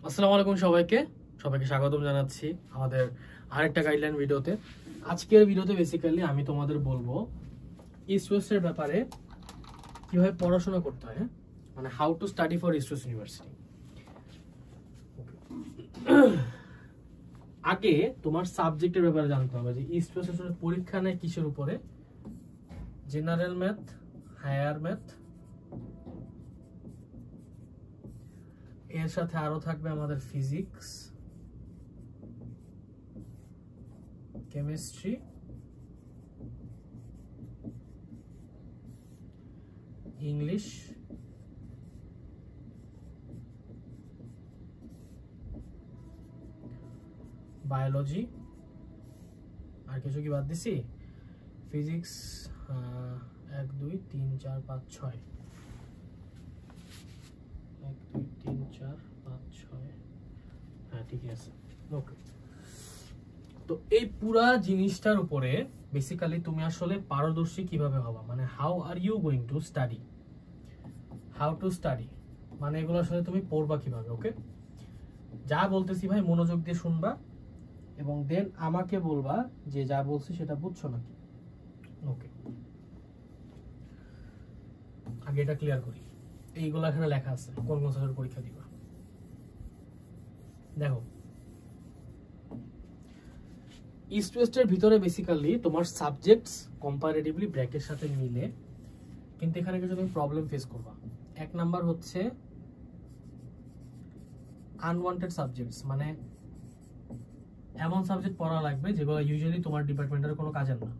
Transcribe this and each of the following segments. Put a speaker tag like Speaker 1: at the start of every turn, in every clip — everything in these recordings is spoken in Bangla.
Speaker 1: আসসালামু আলাইকুম সবাইকে স্বাগতম জানাচ্ছি আমাদের আরেকটা গাইডলাইন ভিডিওতে। আজকের ভিডিওতে বেসিক্যালি আমি তোমাদের বলবো ইস্ট ওয়েস্টের ব্যাপারে কিভাবে পড়াশোনা করতে হয়, মানে how to study for east West university. আগে তোমার সাবজেক্টের ব্যাপারে জানতে হবে যে ইস্ট ওয়েস্ট আসলে পরীক্ষা নেয় কিসের উপরে। জেনারেল ম্যাথ, হায়ার ম্যাথ, এর সাথে আরো থাকবে আমাদের ফিজিক্স, কেমিস্ট্রি, ইংলিশ, বায়োলজি, আর কিছু কি বাদ দিছি? ফিজিক্স 1 2 3 4 5 6, 1 2 3 4 5 6, হ্যাঁ ঠিক আছে, ওকে। তো এই পুরা জিনিসটার উপরে বেসিক্যালি তুমি আসলে পারদর্শী কিভাবে হবা, মানে how are you going to study, how to study, মানে এগুলো আসলে তুমি পড়বা কিভাবে। ওকে, যা বলতেছি ভাই মনোযোগ দিয়ে শুনবা এবং দেন আমাকে বলবা যে যা বলছি সেটা বুঝছো নাকি। ওকে, আগে এটা ক্লিয়ার করি। এইগুলো এখানে লেখা আছে কোন কোন সাবজেক্টের পরীক্ষা দিবা। দেখো, ইস্ট ওয়েস্টের ভিতরে বেসিক্যালি তোমার সাবজেক্টস কম্পারেটিভলি ব্র্যাকের সাথে মিলে, কিন্তু এখানে কিছু তুমি প্রবলেম ফেস করবা। এক নাম্বার হচ্ছে আনওয়ান্টেড সাবজেক্টস, মানে এমন সাবজেক্ট পড়া লাগবে যেগুলো ইউজুয়ালি তোমার ডিপার্টমেন্টের কোনো কাজের না।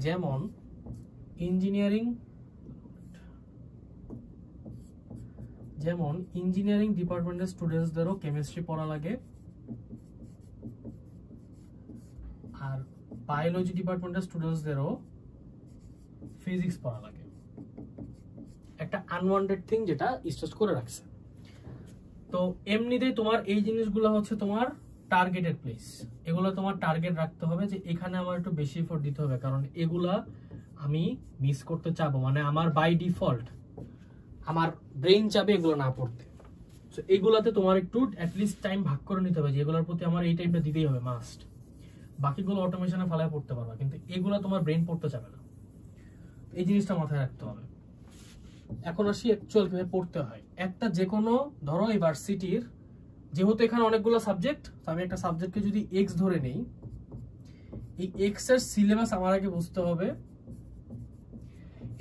Speaker 1: যেমন ইঞ্জিনিয়ারিং ডিপার্টমেন্টের স্টুডেন্টসদেরও কেমিস্ট্রি পড়া লাগে, আর বায়োলজি ডিপার্টমেন্টের স্টুডেন্টসদেরও ফিজিক্স পড়া লাগে। একটা আনওয়ান্টেড থিং যেটা স্ট্রেস করে রাখছে। তো এমনিতেই তোমার এই জিনিসগুলো হচ্ছে তোমার টার্গেটেড প্লেস, এগুলো তোমার টার্গেট রাখতে হবে যে এখানে আমার একটু বেশি এফোর্ট দিতে হবে, কারণ এগুলা আমি মিস করতে চাবো, মানে আমার বাই ডিফল্ট আমার ব্রেইন চাবে এগুলো না পড়তে। সো এগুলাতে তোমার একটু অ্যাটলিস্ট টাইম ভাগ করে নিতে হবে যে এগুলোর প্রতি আমার এই টাইমটা দিতেই হবে মাস্ট। বাকিগুলো অটোমেশনে ফালায় পড়তে পারবা, কিন্তু এগুলো তোমার ব্রেইন পড়তে চাবে না। এই জিনিসটা মাথায় রাখতে হবে। এখন আসি অ্যাকচুয়াল কিভাবে পড়তে হয়। একটা যে কোনো ধরো ইউনিভার্সিটির, যেহেতু এখানে অনেকগুলো সাবজেক্ট, আমি একটা সাবজেক্টকে যদি এক্স ধরে নেই, এই এক্স এর সিলেবাস আমার আগে বুঝতে হবে।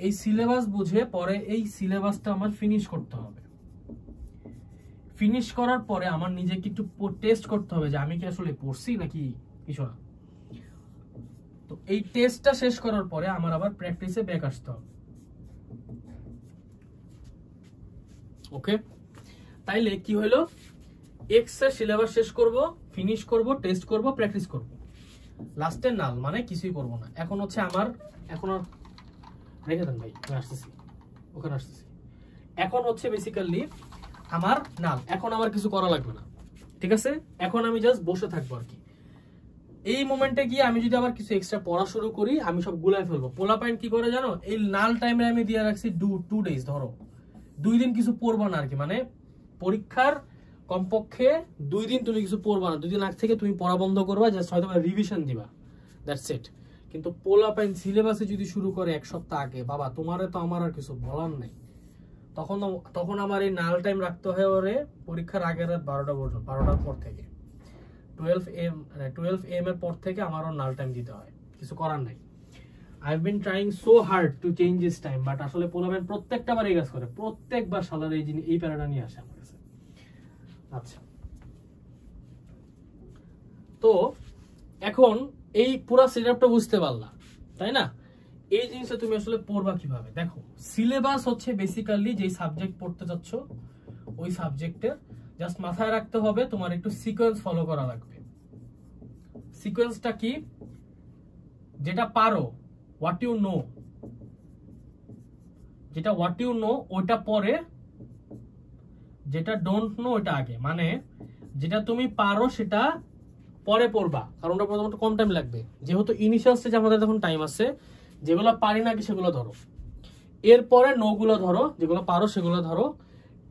Speaker 1: এই সিলেবাস বুঝে পরে এই সিলেবাসটা আমার ফিনিশ করতে হবে। ফিনিশ করার পরে আমার নিজেকে একটু টেস্ট করতে হবে যে আমি কি আসলে পড়ছি নাকি কিছু না। তো এই টেস্টটা শেষ করার পরে আমার আবার প্র্যাকটিসে ব্যাক আসতে হবে। ওকে, তাইলে কি হলো, এক্স এর সিলেবাস শেষ করব, ফিনিশ করব, টেস্ট করব, প্র্যাকটিস করব, লাস্টে নাল, মানে কিছুই করব না। এখন হচ্ছে আমার, এখন আর রেখে দেন ভাই, আমি আসতেছি, ওখানে আসতেছি। এখন হচ্ছে বেসিক্যালি আমার নাল, এখন আমার কিছু করা লাগবে না, ঠিক আছে। এখন আমি জাস্ট বসে থাকবো আর কি। এই মোমেন্টে গিয়ে আমি যদি আবার কিছু এক্সট্রা পড়া শুরু করি, আমি সব গুলাই ফেলবো। পোলা পয়েন্ট কি করে জানো, এই নাল টাইমে আমি দিয়ে রাখছি 2 days, ধরো 2 দিন কিছু পড়বা না আর কি, মানে পরীক্ষার কমপক্ষে 2 দিন তুমি কিছু পড়বা না। 2 দিন আগ থেকে তুমি পড়া বন্ধ করবা, জাস্ট হয়তো রিভিশন দিবা, দ্যাটস ইট। কিন্তু পোলা পয়েন্ট সিলেবাসে যদি শুরু করে 1 সপ্তাহ আগে, বাবা তোমারে তো আমার আর কিছু বলার নাই। তখন আমার এই নাল টাইম রাখতে হয় ওরে পরীক্ষার আগের রাত 12টা পর্যন্ত, 12টার পর থেকে 12 AM এর পর থেকে আমারও নাল টাইম দিতে হয়, কিছু করার নাই। I've been trying so hard to change this time, but আসলে পোলাবেন প্রত্যেকটা বার এই কাজ করে, প্রত্যেকবার শালার এই প্যারাটা নিয়ে আসে আমার কাছে। আচ্ছা, তো এখন এই পুরো সেটআপটা বুঝতে পারলা, তাই না? এই জিনিসটা তুমি আসলে পড়বা কিভাবে। দেখো, সিলেবাস হচ্ছে বেসিক্যালি যে সাবজেক্ট পড়তে যাচ্ছ ওই সাবজেক্টের জাস্ট মাথায় রাখতে হবে, তোমার একটু সিকোয়েন্স ফলো করা লাগবে। সিকোয়েন্সটা কি? যেটা পারো, হোয়াট ইউ নো, যেটা হোয়াট ইউ নো ওইটা পরে, যেটা ডোন্ট নো ওইটা আগে। মানে যেটা তুমি পারো সেটা পরে পড়বা, কারণ ওটা প্রথমত কম টাইম লাগবে, যেহেতু ইনিশিয়াল স্টেজে আমাদের তখন টাইম আছে। যেগুলো পারি না কি সেগুলো ধরো, এরপরে নো গুলো ধরো, যেগুলো পারো সেগুলো ধরো,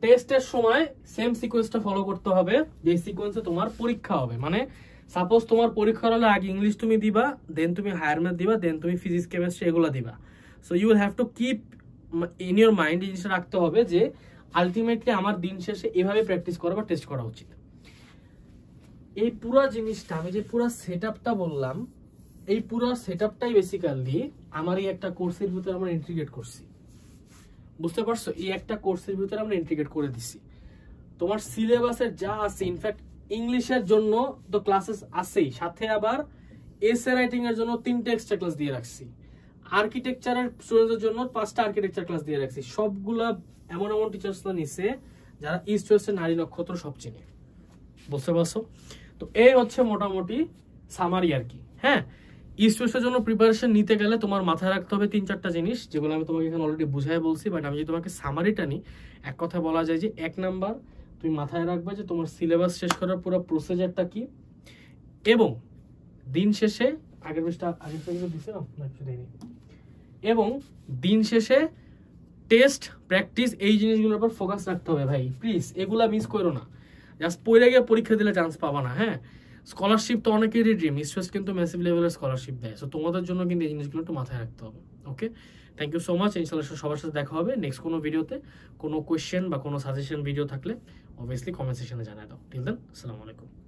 Speaker 1: টেস্টের সময় সেম সিকোয়েন্সটা ফলো করতে হবে যে সিকোয়েন্সে তোমার পরীক্ষা হবে। মানে সাপোজ তোমার পরীক্ষার হলে আগে ইংলিশ তুমি দিবা, দেন তুমি হায়ার ম্যাথ দিবা, দেন তুমি ফিজিক্স কেমিস্ট্রি এগুলো দিবা। So you will have to keep in your mind, এই জিনিসটা রাখতে হবে যে আলটিমেটলি আমার দিন শেষে এভাবে প্র্যাকটিস করা বা টেস্ট করা উচিত। এই পুরো জিনিসটা আমি যে পুরো সেটআপটা বললাম, এই পুরো সেটআপটাই বেসিক্যালি আমার এই একটা কোর্সের ভিতরে আমরা ইন্টিগ্রেট করছি। বুঝতে পারছো? এই একটা কোর্সের ভিতরে আমরা ইন্টিগ্রেট করে দিছি। তোমার সিলেবাসের যা আছে, ইনফ্যাক্ট ইংলিশের জন্য তো ক্লাসেস আছেই, সাথে আবার এসে রাইটিং এর জন্য 3টা এক্সট্রা ক্লাস দিয়ে রাখছি, আর্কিটেকচারের স্টুডেন্টদের জন্য 5টা আর্কিটেকচার ক্লাস দিয়ে রাখছি। সবগুলা এমন এমন টিচার্সরা নিছে যারা ইস্ট ওয়েস্টের নারী নক্ষত্র সব চিনে। বুঝতে পারছো? তো এই হচ্ছে মোটামুটি সামারি আর কি। হ্যাঁ, ইস্ট ওয়েস্টের জন্য প্রিপারেশন নিতে গেলে তোমার মাথায় রাখতে হবে 3-4টা জিনিস, যেগুলো আমি তোমাকে এখানে অলরেডি বুঝাই বলছি। বাট আমি যদি তোমাকে সামারিটা নিই, এক কথা বলা যায় যে 1 নাম্বার তুমি মাথায় রাখবে যে তোমার সিলেবাস শেষ করার পুরো প্রসিজারটা কি, এবং দিন শেষে আগের পৃষ্ঠা দিছে না, এবং দিন শেষে টেস্ট প্র্যাকটিস এই জিনিসগুলোর উপর ফোকাস রাখতে হবে ভাই। প্লিজ এগুলা মিস করো না, জাস্ট পড়ে গিয়ে পরীক্ষা দিলে চান্স পাবা না। হ্যাঁ, স্কলারশিপ তো অনেকেরই ড্রিম, ইস্ট কিন্তু ম্যাসিভ লেভেলের স্কলারশিপ দেয়। সো তোমাদের জন্য কিন্তু এই জিনিসগুলো একটু মাথায় রাখতে হবে। ওকে, থ্যাংক ইউ সো মাচ। ইনশাআল্লাহ সবার সাথে দেখা হবে নেক্সট কোনো ভিডিওতে। কোনো কোয়েশ্চেন বা কোনো সাজেশন ভিডিও থাকলে অবভিয়াসলি কমেন্ট সেকশনে জানাই দাও। টিল দেন, আসসালামু আলাইকুম।